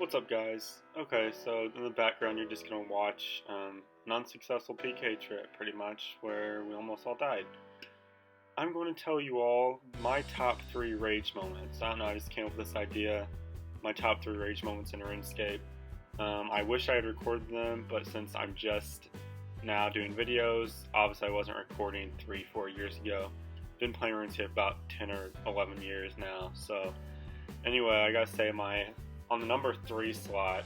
What's up, guys? Okay, so in the background you're just gonna watch an unsuccessful PK trip, pretty much, where we almost all died. I'm going to tell you all my top 3 rage moments. I don't know, I just came up with this idea, my top 3 rage moments in RuneScape. I wish I had recorded them, but since I'm just now doing videos, obviously I wasn't recording 3-4 years ago. Been playing RuneScape about 10 or 11 years now, so anyway, I gotta say on the number 3 slot,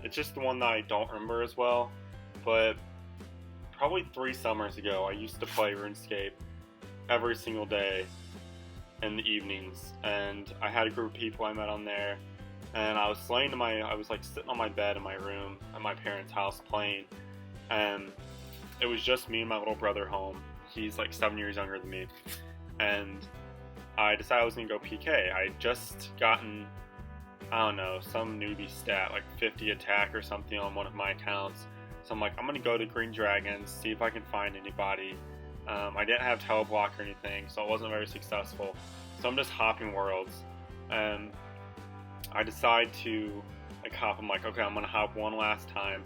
it's just the one that I don't remember as well, but probably 3 summers ago, I used to play RuneScape every single day in the evenings, and I had a group of people I met on there, and I was sitting on my bed in my room at my parents' house playing, and it was just me and my little brother home. He's like 7 years younger than me, and I decided I was going to go PK. I had just gotten, I don't know, some newbie stat, like 50 attack or something on one of my accounts. So I'm like, I'm going to go to Green Dragons, see if I can find anybody. I didn't have teleblock or anything, so it wasn't very successful. So I'm just hopping worlds. And I decide to hop. I'm like, okay, I'm going to hop one last time.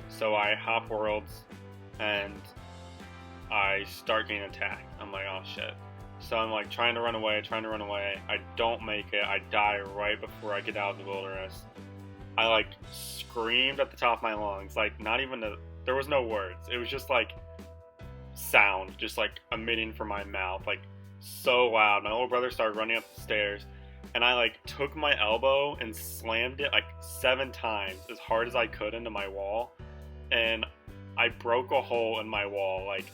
So I hop worlds, and I start getting attacked. I'm like, oh shit. So I'm like trying to run away. I don't make it. I die right before I get out of the wilderness. I like screamed at the top of my lungs. Like there was no words. It was just like sound, just like emitting from my mouth, like so loud. My little brother started running up the stairs, and I like took my elbow and slammed it like 7 times as hard as I could into my wall, and I broke a hole in my wall, like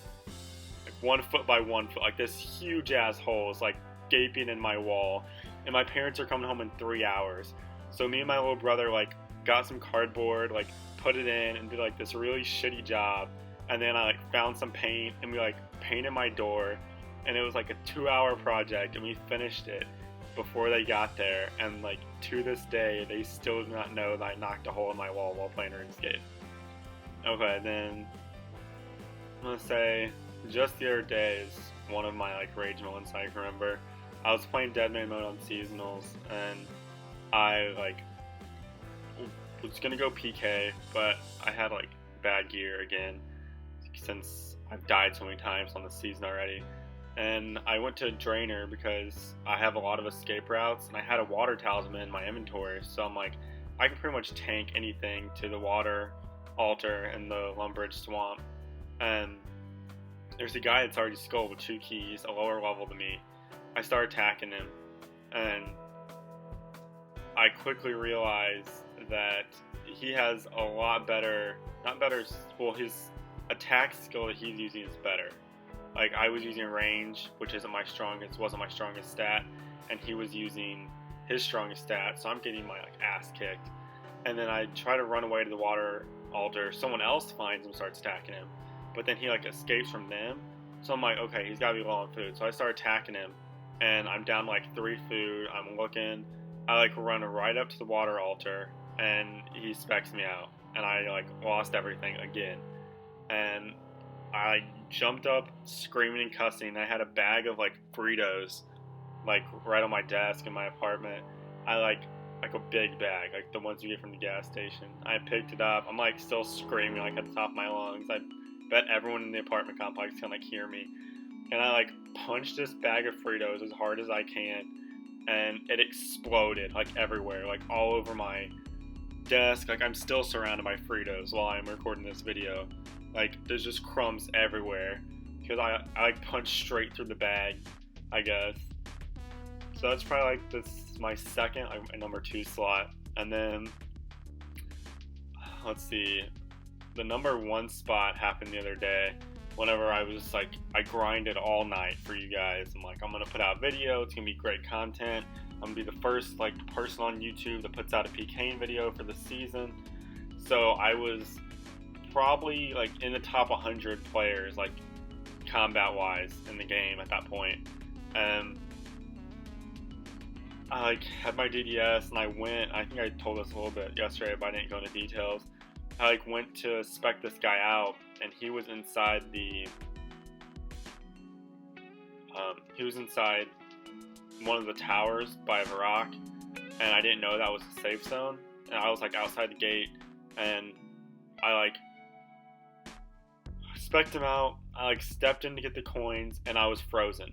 1 foot by 1 foot, like this huge ass hole is like gaping in my wall, and my parents are coming home in 3 hours. So me and my little brother like got some cardboard, like put it in and did like this really shitty job, and then I like found some paint and we like painted my door, and it was like a 2-hour project, and we finished it before they got there, and like to this day they still do not know that I knocked a hole in my wall while playing RuneScape. Okay, then I'm gonna say just the other day is one of my like rage moments I can remember. I was playing Deadman mode on seasonals, and I like was gonna go PK, but I had like bad gear again since I've died so many times on the season already. And I went to Drainer because I have a lot of escape routes, and I had a water talisman in my inventory, so I'm like, I can pretty much tank anything to the water altar and the Lumbridge swamp. And there's a guy that's already skulled with 2 keys, a lower level than me. I start attacking him, and I quickly realize that he has a lot better, his attack skill that he's using is better. Like, I was using range, which wasn't my strongest stat, and he was using his strongest stat, so I'm getting my ass kicked. And then I try to run away to the water altar, someone else finds him, starts attacking him. But then he escapes from them, so I'm like, okay, he's gotta be low on food. So I start attacking him, and I'm down 3 food. I'm looking, I run right up to the water altar, and he specs me out, and I lost everything again. And I jumped up screaming and cussing. I had a bag of Fritos right on my desk in my apartment. I like a big bag, the ones you get from the gas station. I picked it up. I'm still screaming at the top of my lungs. I bet everyone in the apartment complex can hear me. And I punched this bag of Fritos as hard as I can, and it exploded everywhere, all over my desk. I'm still surrounded by Fritos while I'm recording this video. There's just crumbs everywhere because I punched straight through the bag, I guess. So that's probably my second, my number 2 slot. And then let's see, the number 1 spot happened the other day whenever I was I grinded all night for you guys. I'm gonna put out a video, it's gonna be great content. I'm gonna be the first person on YouTube that puts out a PKing video for the season. So I was probably in the top 100 players combat wise in the game at that point. And I had my DDS, and I think I told this a little bit yesterday, but I didn't go into details. I went to spec this guy out, and he was inside one of the towers by a rock, and I didn't know that was a safe zone, and I was like outside the gate, and I like specced him out. I like stepped in to get the coins, and I was frozen.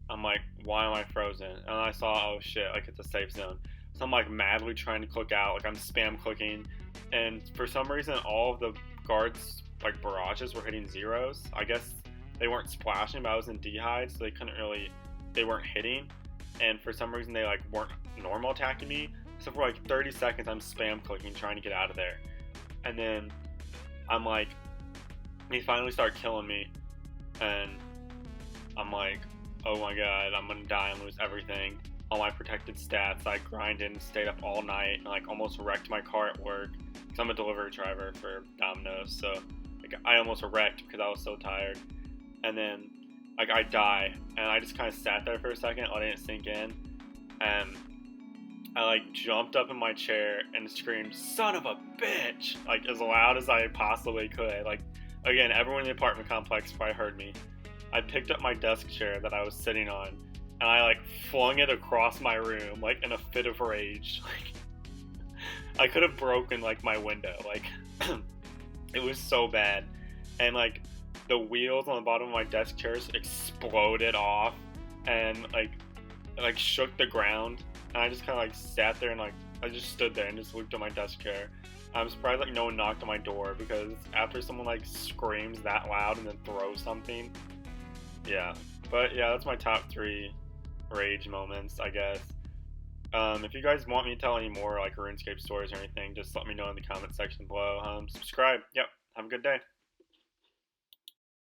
I'm like, why am I frozen? And I saw, oh shit, like it's a safe zone. So I'm like madly trying to click out, like I'm spam clicking, and for some reason all of the guards like barrages were hitting zeros. I guess they weren't splashing, but I was in D-hide, so they weren't hitting, and for some reason they like weren't normal attacking me. So for like 30 seconds I'm spam clicking trying to get out of there, and then I'm like, they finally start killing me, and I'm like, oh my god, I'm gonna die and lose everything. All my protected stats. I grinded and stayed up all night and like almost wrecked my car at work. Cause I'm a delivery driver for Domino's, so like I almost wrecked because I was so tired. And then like I die, and I just kind of sat there for a second, letting it sink in, and I like jumped up in my chair and screamed, "Son of a bitch!" like as loud as I possibly could. Like again, everyone in the apartment complex probably heard me. I picked up my desk chair that I was sitting on, and I like flung it across my room like in a fit of rage. Like I could have broken like my window. Like it was so bad, and like the wheels on the bottom of my desk chairs exploded off, and like shook the ground. And I just kind of like sat there and like I just stood there and just looked at my desk chair. I'm surprised like no one knocked on my door, because after someone like screams that loud and then throws something. Yeah, but yeah, that's my top 3 rage moments, I guess. If you guys want me to tell any more like RuneScape stories or anything, just let me know in the comment section below. Subscribe. Yep, have a good day.